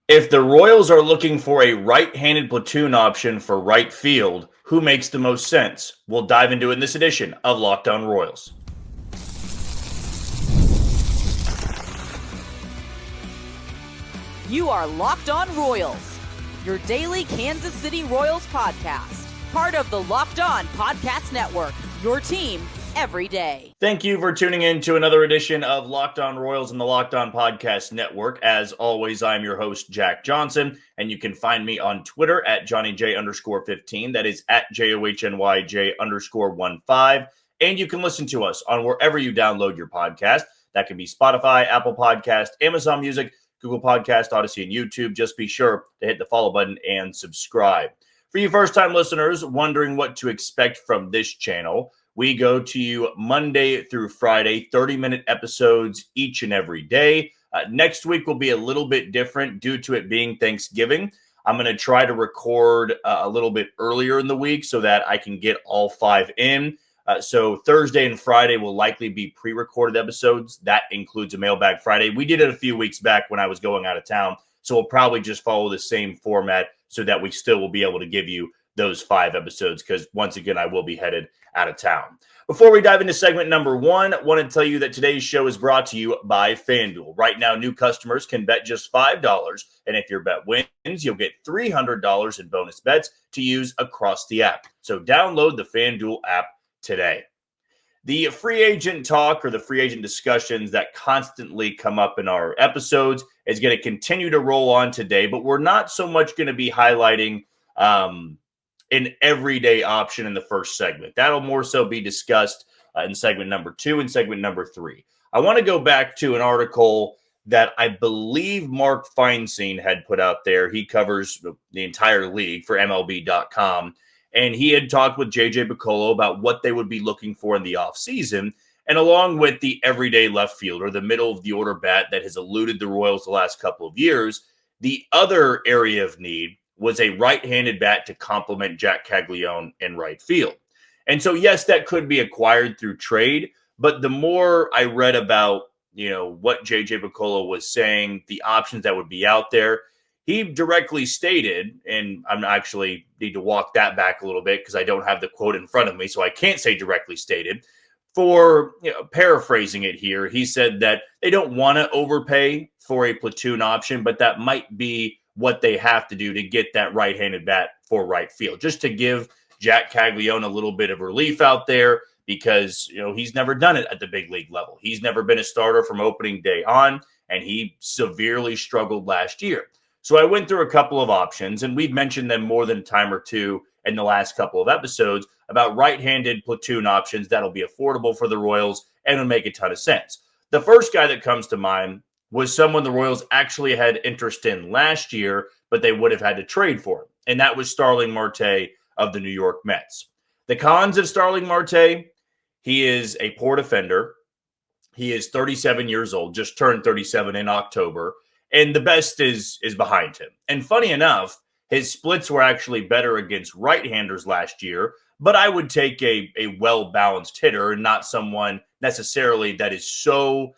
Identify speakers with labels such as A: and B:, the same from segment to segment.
A: If the Royals are looking for a right-handed platoon option for right field, who makes the most sense? We'll dive into it in this edition of Locked On Royals.
B: You are Locked On Royals, your daily Kansas City Royals podcast. Part of the Locked On Podcast Network, your team every day.
A: Thank you for tuning in to another edition of Locked On Royals and the Locked On Podcast Network. As always, I'm your host, Jack Johnson, and you can find me on Twitter at JohnnyJ_15. That is at JOHNYJ_15. And you can listen to us on wherever you download your podcast. That can be Spotify, Apple Podcast, Amazon Music, Google Podcast, Odyssey, and YouTube. Just be sure to hit the follow button and subscribe. For you first-time listeners wondering what to expect from this channel, we go to you Monday through Friday, 30-minute episodes each and every day. Next week will be a little bit different due to it being Thanksgiving. I'm going to try to record a little bit earlier in the week so that I can get all 5 in. So Thursday and Friday will likely be pre-recorded episodes. That includes a Mailbag Friday. We did it a few weeks back when I was going out of town. So we'll probably just follow the same format so that we still will be able to give you those 5 episodes because, once again, I will be headed out of town. Before we dive into segment number 1, I want to tell you that today's show is brought to you by FanDuel. Right now, new customers can bet just $5, and if your bet wins, you'll get $300 in bonus bets to use across the app. So download the FanDuel app today. The free agent talk or the free agent discussions that constantly come up in our episodes is going to continue to roll on today, but we're not so much going to be highlighting an everyday option in the first segment. That'll more so be discussed in segment number 2 and segment number 3. I want to go back to an article that I believe Mark Feinstein had put out there. He covers the entire league for MLB.com. And he had talked with JJ Picollo about what they would be looking for in the offseason. And along with the everyday left fielder, the middle of the order bat that has eluded the Royals the last couple of years, the other area of need was a right-handed bat to complement Jack Caglione in right field. And so, yes, that could be acquired through trade. But the more I read about, what JJ Picollo was saying, the options that would be out there, he directly stated, and I'm actually need to walk that back a little bit because I don't have the quote in front of me, so I can't say directly stated. For paraphrasing it here, he said that they don't want to overpay for a platoon option, but that might be what they have to do to get that right-handed bat for right field, just to give Jack Caglione a little bit of relief out there because, he's never done it at the big league level. He's never been a starter from opening day on, and he severely struggled last year. So I went through a couple of options, and we've mentioned them more than a time or two in the last couple of episodes about right-handed platoon options that'll be affordable for the Royals and will make a ton of sense. The first guy that comes to mind was someone the Royals actually had interest in last year, but they would have had to trade for him, and that was Starling Marte of the New York Mets. The cons of Starling Marte, he is a poor defender. He is 37 years old, just turned 37 in October. And the best is behind him. And funny enough, his splits were actually better against right-handers last year, but I would take a well-balanced hitter and not someone necessarily that is so,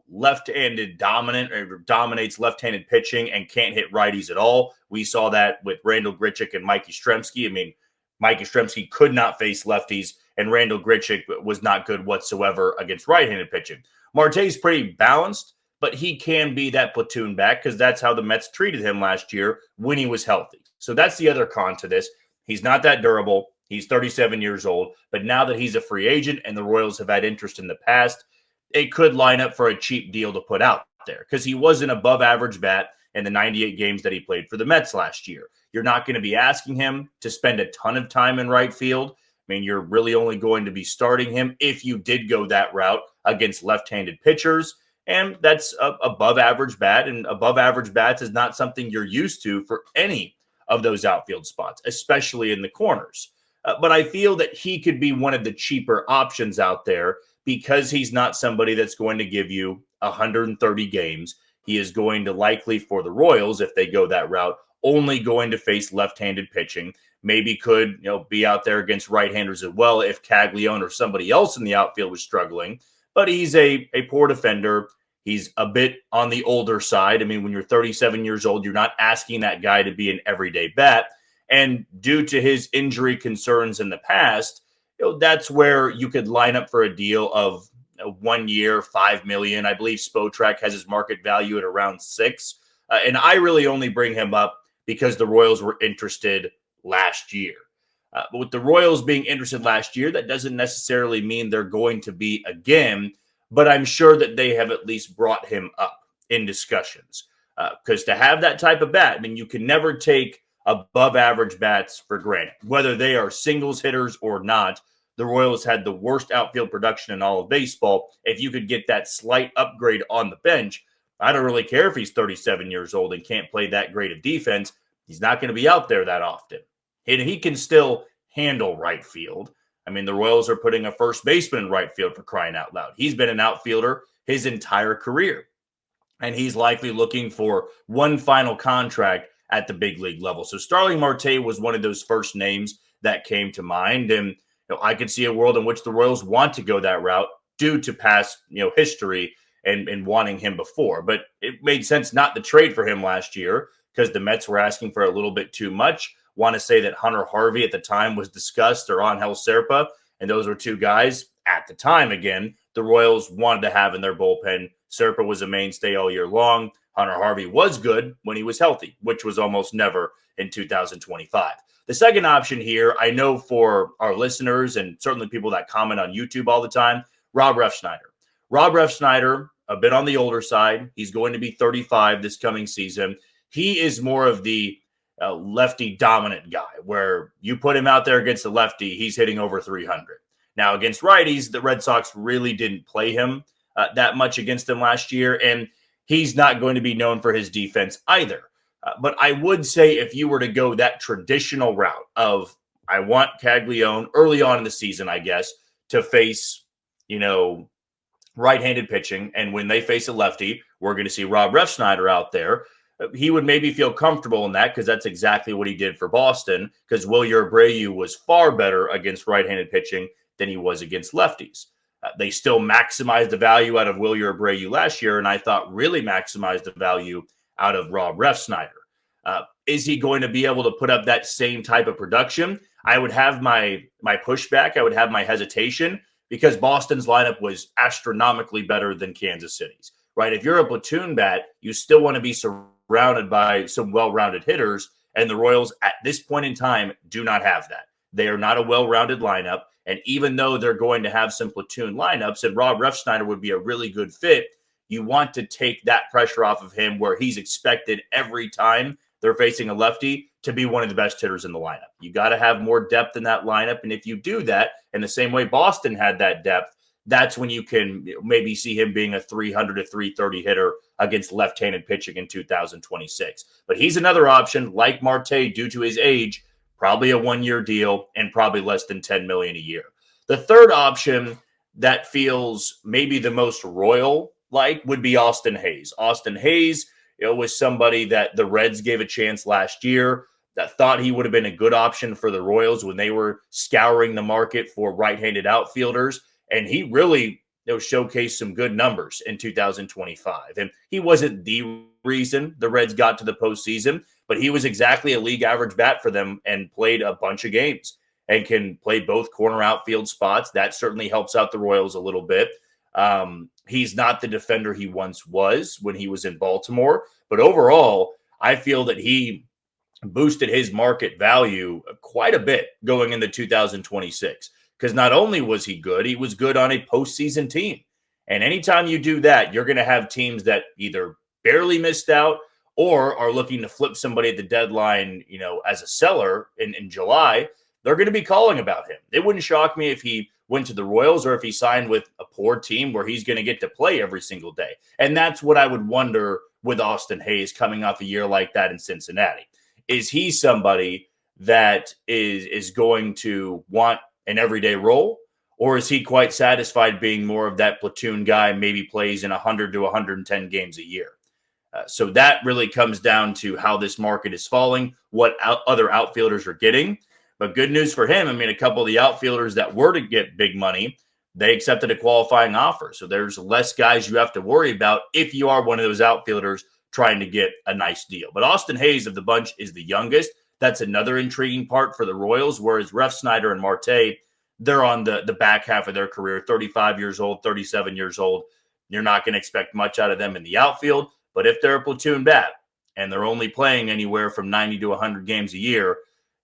A: left-handed dominant or dominates left-handed pitching and can't hit righties at all. We saw that with Randal Grichuk and Mike Yastrzemski. I mean, Mike Yastrzemski could not face lefties, and Randal Grichuk was not good whatsoever against right-handed pitching. Marte's pretty balanced, but he can be that platoon back because that's how the Mets treated him last year when he was healthy. So that's the other con to this. He's not that durable. He's 37 years old. But now that he's a free agent and the Royals have had interest in the past, it could line up for a cheap deal to put out there because he was an above-average bat in the 98 games that he played for the Mets last year. You're not going to be asking him to spend a ton of time in right field. I mean, you're really only going to be starting him if you did go that route against left-handed pitchers. And that's above average bat, and above average bats is not something you're used to for any of those outfield spots, especially in the corners. But I feel that he could be one of the cheaper options out there because he's not somebody that's going to give you 130 games. He is going to likely, for the Royals, if they go that route, only going to face left-handed pitching. Maybe could be out there against right-handers as well if Caglione or somebody else in the outfield was struggling. But he's a poor defender. He's a bit on the older side. I mean, when you're 37 years old, you're not asking that guy to be an everyday bat. And due to his injury concerns in the past, that's where you could line up for a deal of 1 year, $5 million. I believe Spotrac has his market value at around $6 million. And I really only bring him up because the Royals were interested last year. But with the Royals being interested last year, that doesn't necessarily mean they're going to be again. But I'm sure that they have at least brought him up in discussions. Because to have that type of bat, I mean, you can never take above average bats for granted. Whether they are singles hitters or not, the Royals had the worst outfield production in all of baseball. If you could get that slight upgrade on the bench, I don't really care if he's 37 years old and can't play that great of defense. He's not going to be out there that often. And he can still handle right field. I mean, the Royals are putting a first baseman in right field, for crying out loud. He's been an outfielder his entire career. And he's likely looking for one final contract at the big league level. So Starling Marte was one of those first names that came to mind. And I could see a world in which the Royals want to go that route due to past history and wanting him before. But it made sense not to trade for him last year because the Mets were asking for a little bit too much. Want to say that Hunter Harvey at the time was discussed, or Angel Serpa, and those were two guys at the time, again, the Royals wanted to have in their bullpen. Serpa was a mainstay all year long. Hunter Harvey was good when he was healthy, which was almost never in 2025. The second option here, I know for our listeners and certainly people that comment on YouTube all the time, Rob Refsnyder. Rob Refsnyder, a bit on the older side. He's going to be 35 this coming season. He is more of the lefty dominant guy, where you put him out there against the lefty, he's hitting over 300. Now, against righties, the Red Sox really didn't play him that much against them last year, and he's not going to be known for his defense either. But I would say if you were to go that traditional route of, I want Caglione early on in the season, I guess, to face, right-handed pitching, and when they face a lefty, we're going to see Rob Refsnyder out there. He would maybe feel comfortable in that because that's exactly what he did for Boston, because Wilyer Abreu was far better against right-handed pitching than he was against lefties. They still maximized the value out of Wilyer Abreu last year, and I thought really maximized the value out of Rob Refsnyder. Is he going to be able to put up that same type of production? I would have my pushback. I would have my hesitation because Boston's lineup was astronomically better than Kansas City's, right? If you're a platoon bat, you still want to be surrounded by some well-rounded hitters, and the Royals at this point in time do not have that. They are not a well-rounded lineup, and even though they're going to have some platoon lineups, and Rob Refsnyder would be a really good fit, you want to take that pressure off of him where he's expected every time they're facing a lefty to be one of the best hitters in the lineup. You got to have more depth in that lineup, and if you do that in the same way Boston had that depth, that's when you can maybe see him being a 300 to 330 hitter against left-handed pitching in 2026. But he's another option, like Marte, due to his age, probably a one-year deal and probably less than $10 million a year. The third option that feels maybe the most Royal-like would be Austin Hayes. Austin Hayes was somebody that the Reds gave a chance last year, that thought he would have been a good option for the Royals when they were scouring the market for right-handed outfielders. And he really showcased some good numbers in 2025. And he wasn't the reason the Reds got to the postseason, but he was exactly a league average bat for them and played a bunch of games and can play both corner outfield spots. That certainly helps out the Royals a little bit. He's not the defender he once was when he was in Baltimore, but overall, I feel that he boosted his market value quite a bit going into 2026. Because not only was he was good on a postseason team. And anytime you do that, you're going to have teams that either barely missed out or are looking to flip somebody at the deadline, as a seller in July. They're going to be calling about him. It wouldn't shock me if he went to the Royals or if he signed with a poor team where he's going to get to play every single day. And that's what I would wonder with Austin Hayes coming off a year like that in Cincinnati. Is he somebody that is going to want an everyday role, or is he quite satisfied being more of that platoon guy, maybe plays in 100 to 110 games a year? So that really comes down to how this market is falling, what other outfielders are getting. But good news for him, I mean, a couple of the outfielders that were to get big money, they accepted a qualifying offer. So there's less guys you have to worry about if you are one of those outfielders trying to get a nice deal. But Austin Hayes of the bunch is the youngest. That's another intriguing part for the Royals, whereas Refsnyder and Marte, they're on the back half of their career, 35 years old, 37 years old. You're not going to expect much out of them in the outfield. But if they're a platoon bat and they're only playing anywhere from 90 to 100 games a year,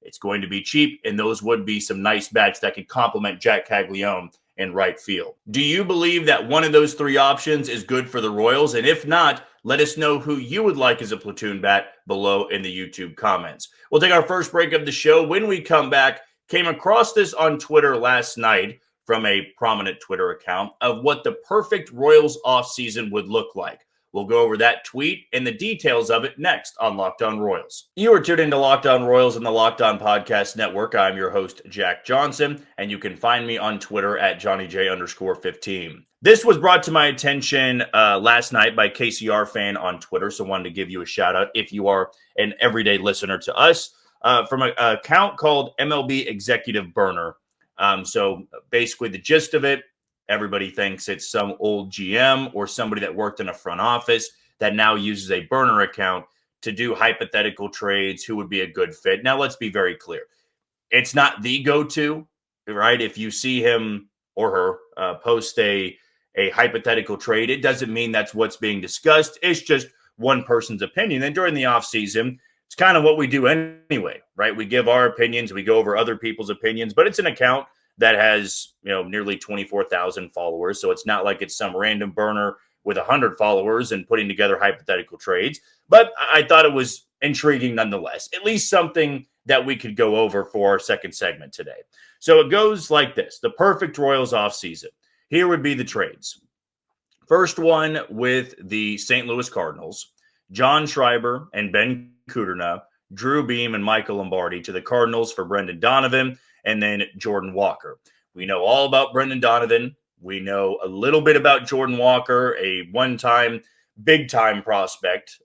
A: it's going to be cheap, and those would be some nice bats that could complement Jack Caglione in right field. Do you believe that one of those three options is good for the Royals? And if not, let us know who you would like as a platoon bat below in the YouTube comments. We'll take our first break of the show. When we come back, came across this on Twitter last night from a prominent Twitter account of what the perfect Royals offseason would look like. We'll go over that tweet and the details of it next on Locked On Royals. You are tuned into Locked On Royals and the Locked On Podcast Network. I'm your host, Jack Johnson, and you can find me on Twitter at JohnnyJ_15. This was brought to my attention last night by KCR Fan on Twitter, so wanted to give you a shout out if you are an everyday listener to us from an account called MLB Executive Burner. So basically the gist of it, everybody thinks it's some old GM or somebody that worked in a front office that now uses a burner account to do hypothetical trades, who would be a good fit. Now, let's be very clear. It's not the go-to, right? If you see him or her post a hypothetical trade, it doesn't mean that's what's being discussed. It's just one person's opinion. And during the offseason, it's kind of what we do anyway, right? We give our opinions, we go over other people's opinions, but it's an account that has, nearly 24,000 followers. So it's not like it's some random burner with 100 followers and putting together hypothetical trades. But I thought it was intriguing nonetheless, at least something that we could go over for our second segment today. So it goes like this: the perfect Royals offseason. Here would be the trades. First one with the St. Louis Cardinals, John Schreiber and Ben Kudrna, Drew Beam and Michael Lombardi to the Cardinals for Brendan Donovan, and then Jordan Walker. We know all about Brendan Donovan. We know a little bit about Jordan Walker, a one-time, big-time prospect,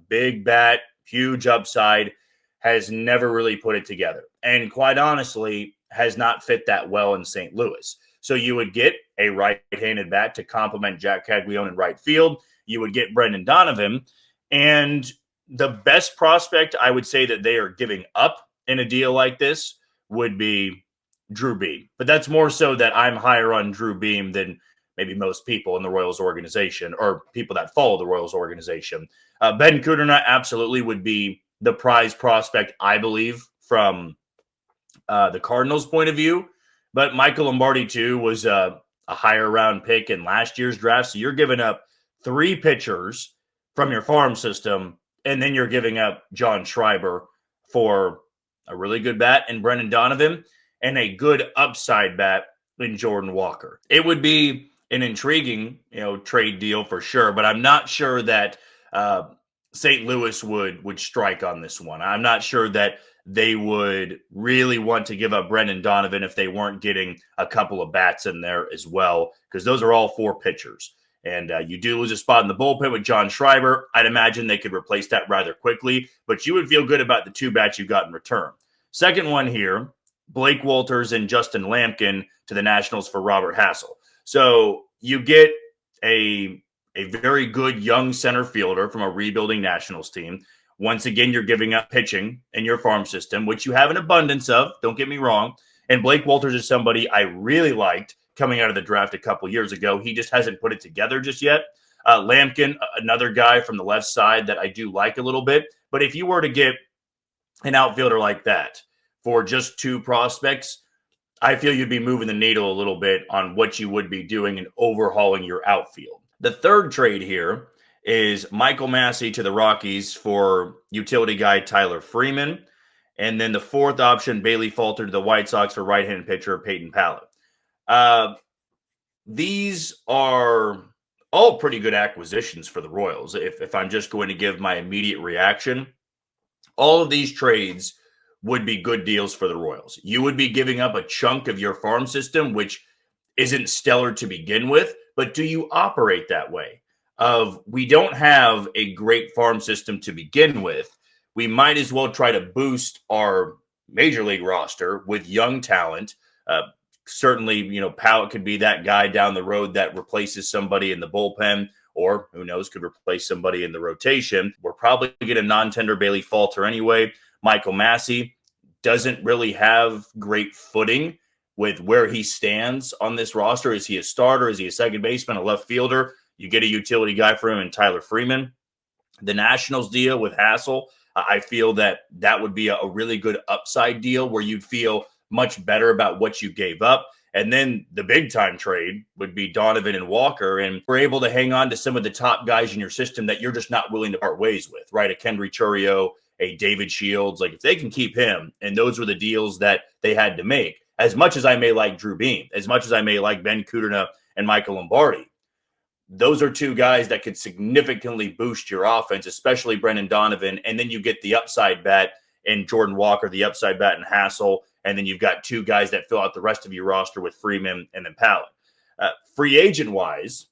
A: big bat, huge upside, has never really put it together. And quite honestly, has not fit that well in St. Louis. So you would get a right-handed bat to complement Jack Caglione in right field. You would get Brendan Donovan. And the best prospect I would say that they are giving up in a deal like this would be Drew Beam. But that's more so that I'm higher on Drew Beam than maybe most people in the Royals organization or people that follow the Royals organization. Ben Kudrna absolutely would be the prize prospect, I believe, from the Cardinals' point of view. But Michael Lombardi, too, was a higher round pick in last year's draft. So you're giving up three pitchers from your farm system, and then you're giving up John Schreiber for a really good bat in Brendan Donovan and a good upside bat in Jordan Walker. It would be an intriguing, trade deal for sure, but I'm not sure that St. Louis would strike on this one. I'm not sure that they would really want to give up Brendan Donovan if they weren't getting a couple of bats in there as well, because those are all four pitchers. And you do lose a spot in the bullpen with John Schreiber. I'd imagine they could replace that rather quickly, but you would feel good about the two bats you got in return. Second one here, Blake Walters and Justin Lampkin to the Nationals for Robert Hassel. So you get a very good young center fielder from a rebuilding Nationals team. Once again, you're giving up pitching in your farm system, which you have an abundance of, don't get me wrong. And Blake Walters is somebody I really liked coming out of the draft a couple years ago. He just hasn't put it together just yet. Lampkin, another guy from the left side that I do like a little bit. But if you were to get an outfielder like that for just two prospects, I feel you'd be moving the needle a little bit on what you would be doing and overhauling your outfield. The third trade here is Michael Massey to the Rockies for utility guy Tyler Freeman. And then the fourth option, Bailey Falter to the White Sox for right-handed pitcher Peyton Pallett. These are all pretty good acquisitions for the Royals. If I'm just going to give my immediate reaction, all of these trades would be good deals for the Royals. You would be giving up a chunk of your farm system, which isn't stellar to begin with, but do you operate that way? We don't have a great farm system to begin with. We might as well try to boost our major league roster with young talent, Certainly, Powell could be that guy down the road that replaces somebody in the bullpen, or who knows, could replace somebody in the rotation. We're probably going to non-tender Bailey Falter anyway. Michael Massey doesn't really have great footing with where he stands on this roster. Is he a starter? Is he a second baseman, a left fielder? You get a utility guy for him in Tyler Freeman. The Nationals deal with Hassel, I feel that would be a really good upside deal where you'd feel much better about what you gave up. And then the big time trade would be Donovan and Walker. And we're able to hang on to some of the top guys in your system that you're just not willing to part ways with, right? A Kendry Churio, a David Shields. Like if they can keep him, and those were the deals that they had to make. As much as I may like Drew Beam, as much as I may like Ben Kudrna and Michael Lombardi, those are two guys that could significantly boost your offense, especially Brendan Donovan. And then you get the upside bet in Jordan Walker, the upside bet in Hassel. And then you've got two guys that fill out the rest of your roster with Freeman and then Pallet. Free agent-wise,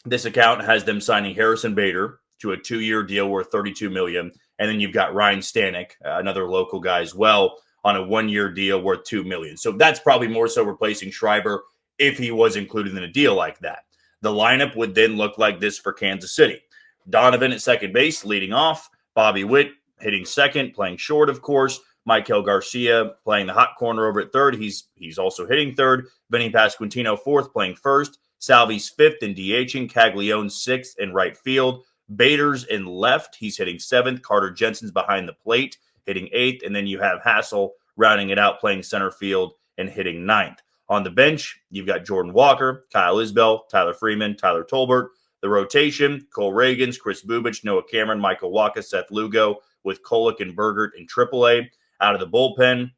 A: this account has them signing Harrison Bader to a 2-year deal worth $32 million. And then you've got Ryan Stanek, another local guy as well, on a 1-year deal worth $2 million. So that's probably more so replacing Schreiber if he was included in a deal like that. The lineup would then look like this for Kansas City. Donovan at second base, leading off. Bobby Witt hitting second, playing short, of course. Maikel Garcia playing the hot corner over at third. He's also hitting third. Vinny Pasquantino fourth, playing first. Salvi's fifth and DHing. Caglione sixth in right field. Bader's in left. He's hitting seventh. Carter Jensen's behind the plate, hitting eighth. And then you have Hassel rounding it out, playing center field and hitting ninth. On the bench, you've got Jordan Walker, Kyle Isbell, Tyler Freeman, Tyler Tolbert. The rotation, Cole Reagans, Chris Bubich, Noah Cameron, Michael Wacha, Seth Lugo, with Kolek and Bergert in AAA. Out of the bullpen,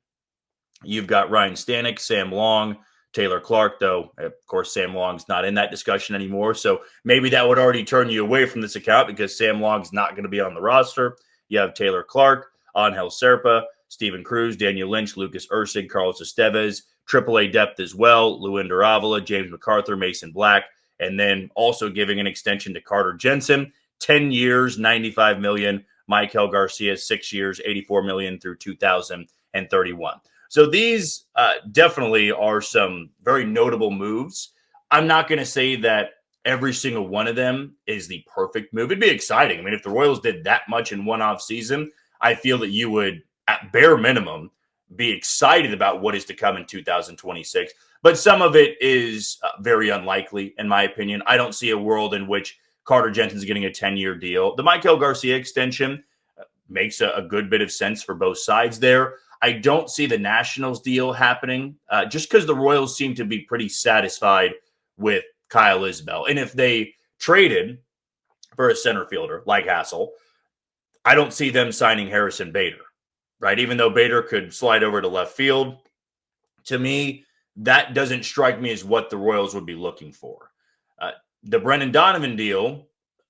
A: you've got Ryan Stanek, Sam Long, Taylor Clark, though, of course, Sam Long's not in that discussion anymore. So maybe that would already turn you away from this account because Sam Long's not going to be on the roster. You have Taylor Clark, Angel Serpa, Steven Cruz, Daniel Lynch, Lucas Ursig, Carlos Estevez, AAA depth as well, Luinder Avila, James MacArthur, Mason Black, and then also giving an extension to Carter Jensen, 10 years, $95 million. Maikel Garcia, 6 years, $84 million through 2031. So these definitely are some very notable moves. I'm not going to say that every single one of them is the perfect move. It'd be exciting. I mean, if the Royals did that much in one off season, I feel that you would, at bare minimum, be excited about what is to come in 2026. But some of it is very unlikely, in my opinion. I don't see a world in which Carter Jensen's getting a 10-year deal. The Maikel Garcia extension makes a good bit of sense for both sides there. I don't see the Nationals deal happening just because the Royals seem to be pretty satisfied with Kyle Isbell. And if they traded for a center fielder like Hassel, I don't see them signing Harrison Bader, right? Even though Bader could slide over to left field, to me, that doesn't strike me as what the Royals would be looking for. The Brendan Donovan deal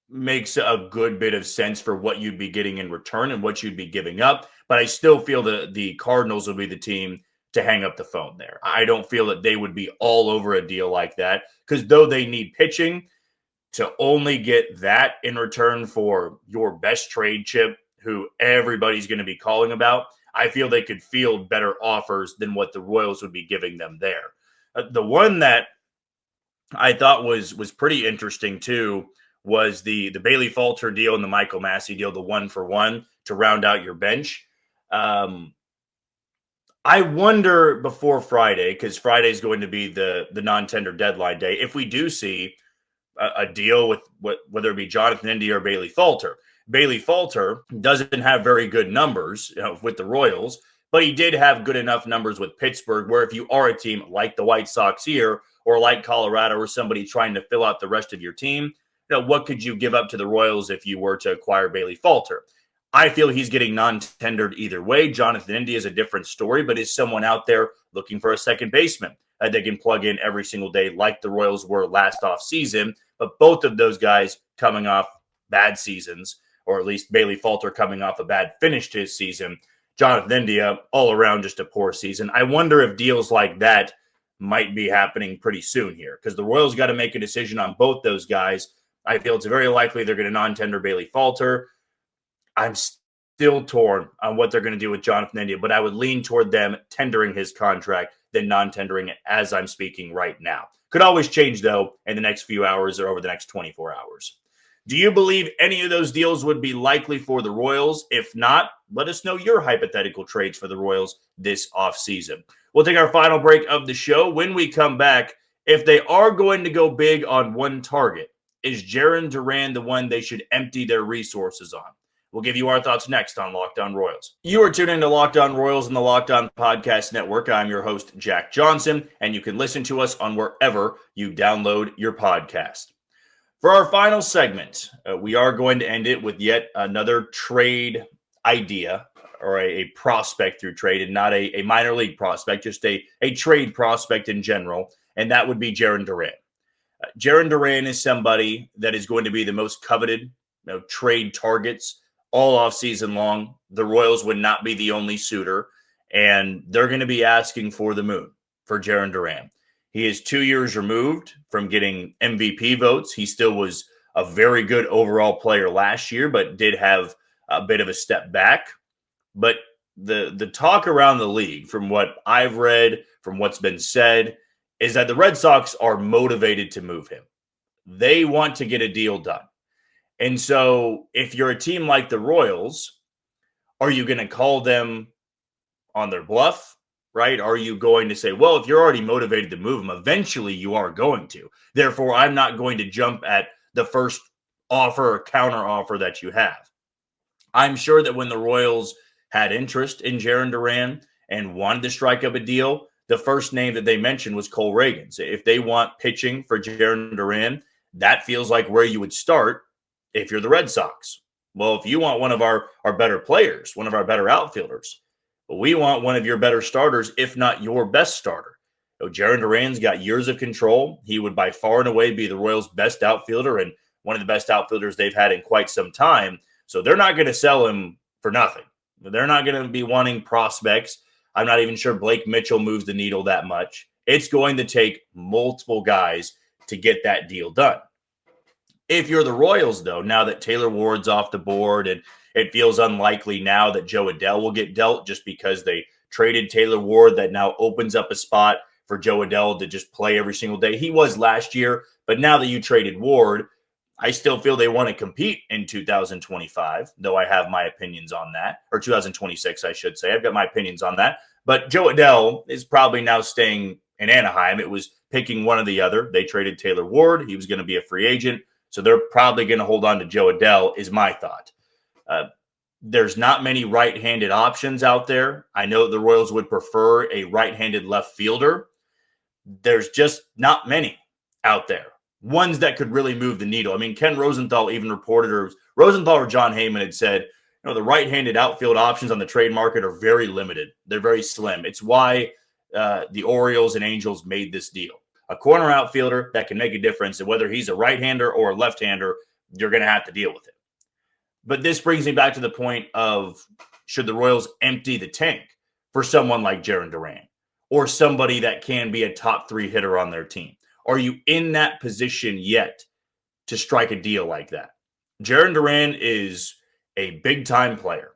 A: makes a good bit of sense for what you'd be getting in return and what you'd be giving up. But I still feel that the Cardinals will be the team to hang up the phone there. I don't feel that they would be all over a deal like that because though they need pitching, to only get that in return for your best trade chip, who everybody's going to be calling about, I feel they could field better offers than what the Royals would be giving them there. The one that I thought was pretty interesting too was the Bailey Falter deal and the Michael Massey deal, the 1-for-1 to round out your bench. I wonder before Friday, because Friday is going to be the non-tender deadline day, if we do see a deal with whether it be Jonathan India or Bailey Falter. Bailey Falter doesn't have very good numbers with the Royals, but he did have good enough numbers with Pittsburgh where if you are a team like the White Sox here or like Colorado or somebody trying to fill out the rest of your team, what could you give up to the Royals if you were to acquire Bailey Falter? I feel he's getting non-tendered either way. Jonathan India is a different story, but is someone out there looking for a second baseman that they can plug in every single day like the Royals were last offseason. But both of those guys coming off bad seasons, or at least Bailey Falter coming off a bad finish to his season. Jonathan India, all around just a poor season. I wonder if deals like that might be happening pretty soon here because the Royals got to make a decision on both those guys. I feel it's very likely they're going to non-tender Bailey Falter. I'm still torn on what they're going to do with Jonathan India, but I would lean toward them tendering his contract than non-tendering it as I'm speaking right now. Could always change, though, in the next few hours or over the next 24 hours. Do you believe any of those deals would be likely for the Royals? If not, let us know your hypothetical trades for the Royals this offseason. We'll take our final break of the show. When we come back, if they are going to go big on one target, is Jarren Duran the one they should empty their resources on? We'll give you our thoughts next on Locked On Royals. You are tuned into Locked On Royals and the Locked On Podcast Network. I'm your host, Jack Johnson, and you can listen to us on wherever you download your podcast. For our final segment, we are going to end it with yet another trade idea or a prospect through trade, and not a minor league prospect, just a trade prospect in general, and that would be Jarren Duran. Jarren Duran is somebody that is going to be the most coveted trade targets all offseason long. The Royals would not be the only suitor, and they're going to be asking for the moon for Jarren Duran. He is 2 years removed from getting MVP votes. He still was a very good overall player last year, but did have a bit of a step back. But the talk around the league, from what I've read, from what's been said, is that the Red Sox are motivated to move him. They want to get a deal done. And so if you're a team like the Royals, are you going to call them on their bluff, right? Are you going to say, well, if you're already motivated to move them, eventually you are going to. Therefore, I'm not going to jump at the first offer or counter offer that you have. I'm sure that when the Royals had interest in Jarren Duran and wanted to strike up a deal, the first name that they mentioned was Cole Ragans. If they want pitching for Jarren Duran, that feels like where you would start if you're the Red Sox. Well, if you want one of our better players, one of our better outfielders, we want one of your better starters, if not your best starter. Jarren Duran's got years of control. He would by far and away be the Royals' best outfielder and one of the best outfielders they've had in quite some time. So they're not going to sell him for nothing. They're not going to be wanting prospects. I'm not even sure Blake Mitchell moves the needle that much. It's going to take multiple guys to get that deal done. If you're the Royals, though, now that Taylor Ward's off the board, and it feels unlikely now that Joe Adell will get dealt just because they traded Taylor Ward, that now opens up a spot for Joe Adell to just play every single day. He was last year, but now that you traded Ward, I still feel they want to compete in 2025, though I have my opinions on that, or 2026, I should say. I've got my opinions on that. But Joe Adell is probably now staying in Anaheim. It was picking one or the other. They traded Taylor Ward. He was going to be a free agent. So they're probably going to hold on to Joe Adell, is my thought. There's not many right-handed options out there. I know the Royals would prefer a right-handed left fielder. There's just not many out there. Ones that could really move the needle. I mean, Ken Rosenthal even reported, or Rosenthal or John Heyman had said, the right-handed outfield options on the trade market are very limited. They're very slim. It's why the Orioles and Angels made this deal. A corner outfielder that can make a difference, and whether he's a right-hander or a left-hander, you're going to have to deal with it. But this brings me back to the point of, should the Royals empty the tank for someone like Jarren Duran or somebody that can be a top 3 hitter on their team? Are you in that position yet to strike a deal like that? Jarren Duran is a big-time player,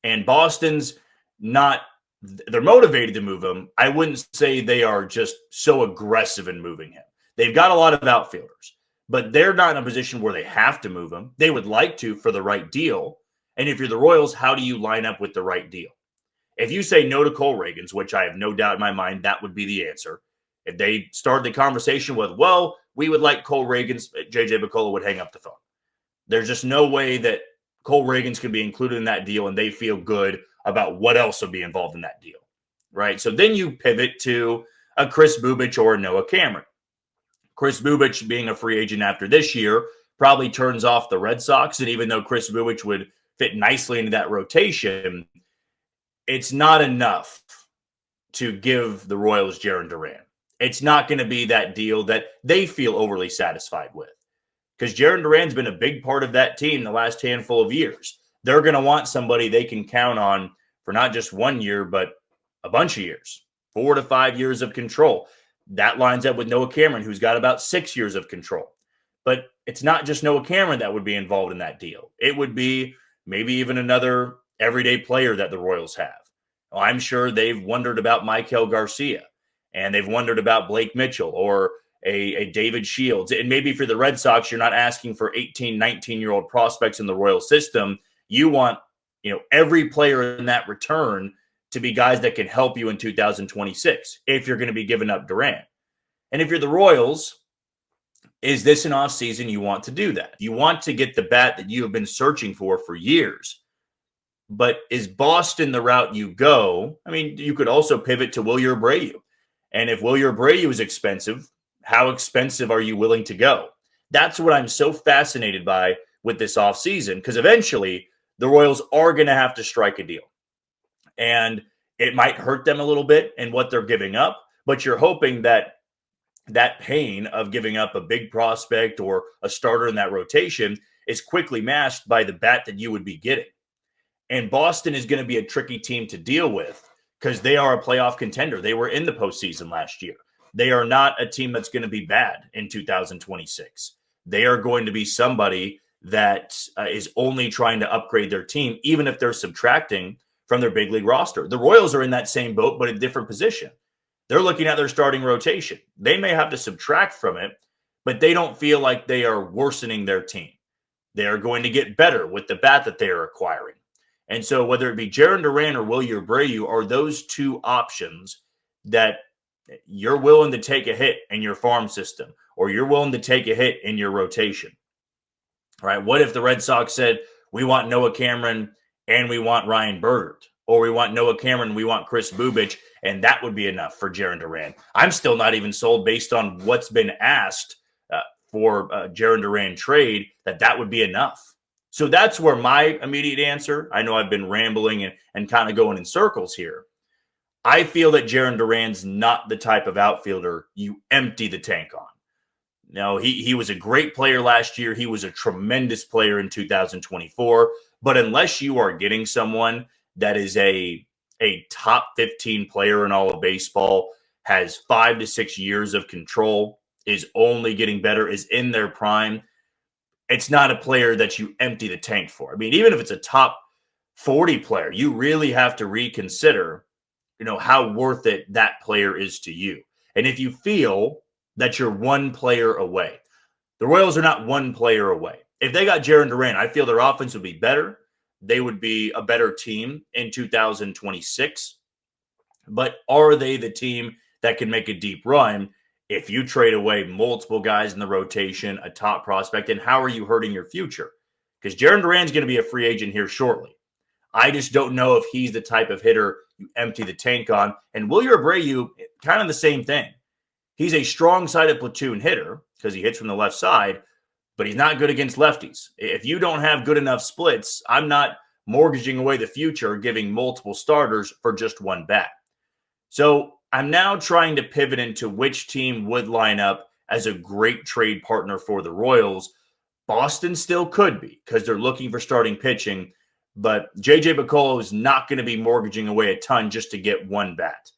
A: and Boston's not – they're motivated to move him. I wouldn't say they are just so aggressive in moving him. They've got a lot of outfielders, but they're not in a position where they have to move him. They would like to for the right deal. And if you're the Royals, how do you line up with the right deal? If you say no to Cole Ragans, which I have no doubt in my mind that would be the answer, if they started the conversation with, well, we would like Cole Ragans, J.J. Picollo would hang up the phone. There's just no way that Cole Ragans can be included in that deal and they feel good about what else will be involved in that deal, right? So then you pivot to a Chris Bubich or a Noah Cameron. Chris Bubich, being a free agent after this year, probably turns off the Red Sox, and even though Chris Bubich would fit nicely into that rotation, it's not enough to give the Royals Jarren Duran. It's not going to be that deal that they feel overly satisfied with, because Jarren Duran's been a big part of that team the last handful of years. They're going to want somebody they can count on for not just 1 year, but a bunch of years, 4 to 5 years of control. That lines up with Noah Cameron, who's got about 6 years of control. But it's not just Noah Cameron that would be involved in that deal. It would be maybe even another everyday player that the Royals have. Well, I'm sure they've wondered about Michael Garcia, and they've wondered about Blake Mitchell or a David Shields. And maybe for the Red Sox, you're not asking for 18, 19-year-old prospects in the Royal system. You want, every player in that return to be guys that can help you in 2026 if you're going to be giving up Duran. And if you're the Royals, is this an offseason you want to do that? You want to get the bat that you have been searching for years. But is Boston the route you go? I mean, you could also pivot to Wilyer Abreu. And if Wilyer Abreu is expensive, how expensive are you willing to go? That's what I'm so fascinated by with this offseason, because eventually the Royals are going to have to strike a deal. And it might hurt them a little bit in what they're giving up, but you're hoping that pain of giving up a big prospect or a starter in that rotation is quickly masked by the bat that you would be getting. And Boston is going to be a tricky team to deal with because they are a playoff contender. They were in the postseason last year. They are not a team that's going to be bad in 2026. They are going to be somebody that is only trying to upgrade their team, even if they're subtracting from their big league roster. The Royals are in that same boat, but a different position. They're looking at their starting rotation. They may have to subtract from it, but they don't feel like they are worsening their team. They are going to get better with the bat that they are acquiring. And so whether it be Jarren Duran or Wilyer Abreu are those two options that you're willing to take a hit in your farm system, or you're willing to take a hit in your rotation. All right, what if the Red Sox said, we want Noah Cameron and we want Ryan Bergert, or we want Noah Cameron, we want Chris Bubich, and that would be enough for Jarren Duran? I'm still not even sold based on what's been asked for Jarren Duran trade that would be enough. So that's where my immediate answer, I know I've been rambling and kind of going in circles here. I feel that Jarren Duran's not the type of outfielder you empty the tank on. Now, he was a great player last year. He was a tremendous player in 2024. But unless you are getting someone that is a top 15 player in all of baseball, has 5 to 6 years of control, is only getting better, is in their prime, it's not a player that you empty the tank for. I mean, even if it's a top 40 player, you really have to reconsider how worth it that player is to you. And if you feel that you're one player away, the Royals are not one player away. If they got Jarren Duran, I feel their offense would be better. They would be a better team in 2026. But are they the team that can make a deep run if you trade away multiple guys in the rotation, a top prospect? And how are you hurting your future? Because Jarren Duran's going to be a free agent here shortly. I just don't know if he's the type of hitter you empty the tank on. And Wilyer Abreu, kind of the same thing. He's a strong-sided platoon hitter because he hits from the left side, but he's not good against lefties. If you don't have good enough splits, I'm not mortgaging away the future, giving multiple starters for just one bat. So I'm now trying to pivot into which team would line up as a great trade partner for the Royals. Boston still could be because they're looking for starting pitching, but J.J. Picollo is not going to be mortgaging away a ton just to get one bat.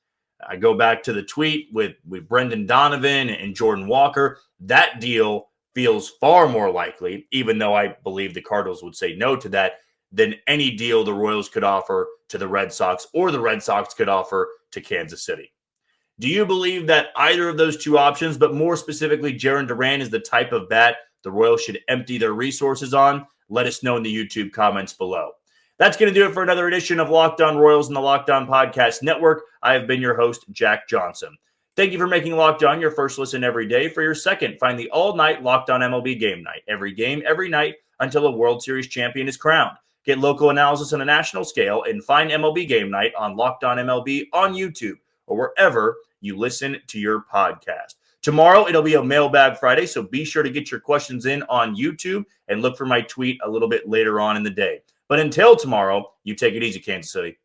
A: I go back to the tweet with Brendan Donovan and Jordan Walker. That deal feels far more likely, even though I believe the Cardinals would say no to that, than any deal the Royals could offer to the Red Sox or the Red Sox could offer to Kansas City. Do you believe that either of those two options, but more specifically Jarren Duran, is the type of bat the Royals should empty their resources on? Let us know in the YouTube comments below. That's going to do it for another edition of Locked On Royals and the Locked On Podcast Network. I have been your host, Jack Johnson. Thank you for making Locked On your first listen every day. For your second, find the all-night Locked On MLB Game Night. Every game, every night, until a World Series champion is crowned. Get local analysis on a national scale and find MLB Game Night on Locked On MLB on YouTube or wherever you listen to your podcast. Tomorrow, it'll be a Mailbag Friday, so be sure to get your questions in on YouTube and look for my tweet a little bit later on in the day. But until tomorrow, you take it easy, Kansas City.